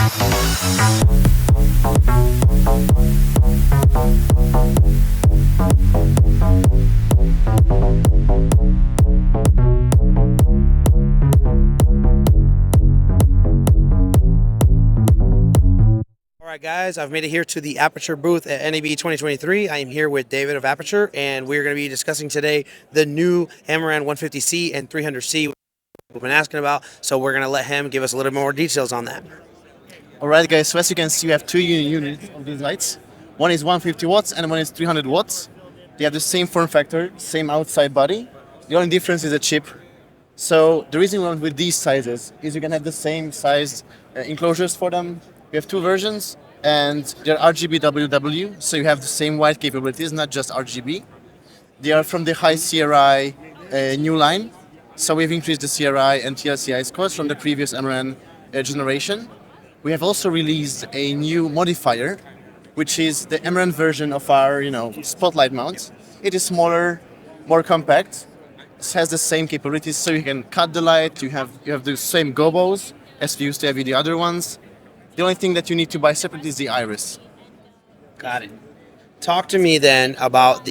All right, guys, I've made it here to the Aputure booth at NAB 2023. I am here with David of Aputure, and we're going to be discussing today the new Amaran 150C and 300C we've been asking about. So we're going to let him give us a little more details on that. Alright guys, so as you can see we have two units of these lights. One is 150 watts and one is 300 watts. They have the same form factor, same outside body. The only difference is the chip. So the reason we went with these sizes is you can have the same size enclosures for them. We have two versions and they're rgbww, so you have the same white capabilities, not just RGB. They are from the high CRI new line. So we've increased the CRI and TLCI scores from the previous Amaran generation. We have also released a new modifier, which is the Amaran version of our, spotlight mount. It is smaller, more compact. It has the same capabilities, so you can cut the light. You have the same gobos as we used to have with the other ones. The only thing that you need to buy separately is the iris. Got it. Talk to me then about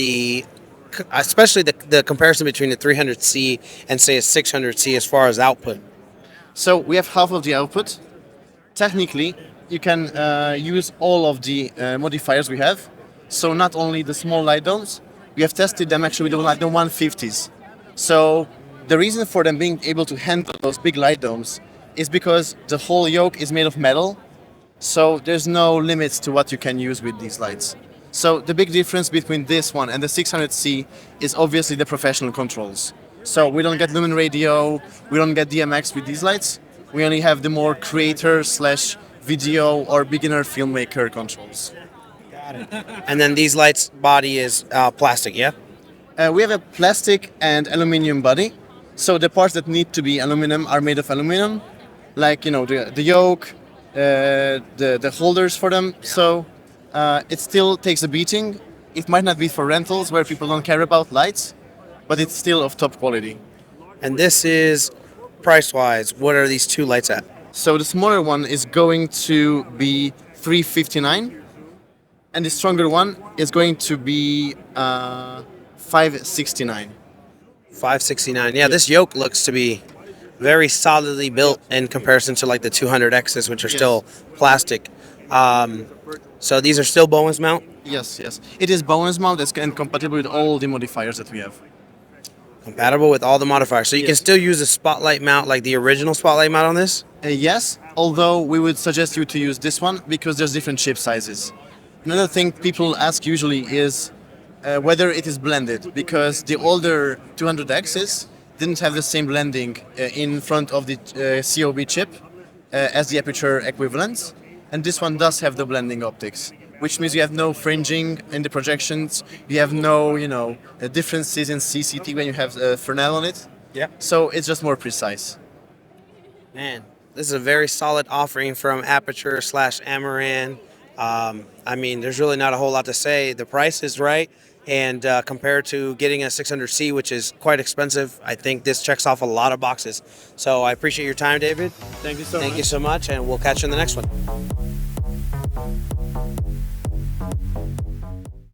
especially the comparison between the 300C and say a 600C as far as output. So we have half of the output. Technically, you can use all of the modifiers we have. So not only the small light domes, we have tested them actually with the 150s. So the reason for them being able to handle those big light domes is because the whole yoke is made of metal. So there's no limits to what you can use with these lights. So the big difference between this one and the 600C is obviously the professional controls. So we don't get lumen radio, we don't get DMX with these lights. We only have the more creator/video or beginner filmmaker controls. Got it. And then these lights body is plastic, yeah? We have a plastic and aluminum body. So the parts that need to be aluminum are made of aluminum, like the yoke, the holders for them. So it still takes a beating. It might not be for rentals where people don't care about lights, but it's still of top quality. And this is price-wise, what are these two lights at? So the smaller one is going to be $359, and the stronger one is going to be $569. $569. Yeah, this yoke looks to be very solidly built in comparison to like the 200Xs, which are still plastic. So these are still Bowens mount? Yes. It is Bowens mount and compatible with all the modifiers that we have. Compatible with all the modifiers. So you can still use a spotlight mount like the original spotlight mount on this? Yes, although we would suggest you to use this one because there's different chip sizes. Another thing people ask usually is whether it is blended, because the older 200Xs didn't have the same blending in front of the COB chip as the aputure equivalents, and this one does have the blending optics, which means you have no fringing in the projections, you have no, differences in CCT when you have Fresnel on it. Yeah. So it's just more precise. Man, this is a very solid offering from Aputure/Amaran. I mean, there's really not a whole lot to say. The price is right, and compared to getting a 600C, which is quite expensive, I think this checks off a lot of boxes. So I appreciate your time, David. Thank you so much. Thank you so much, and we'll catch you in the next one.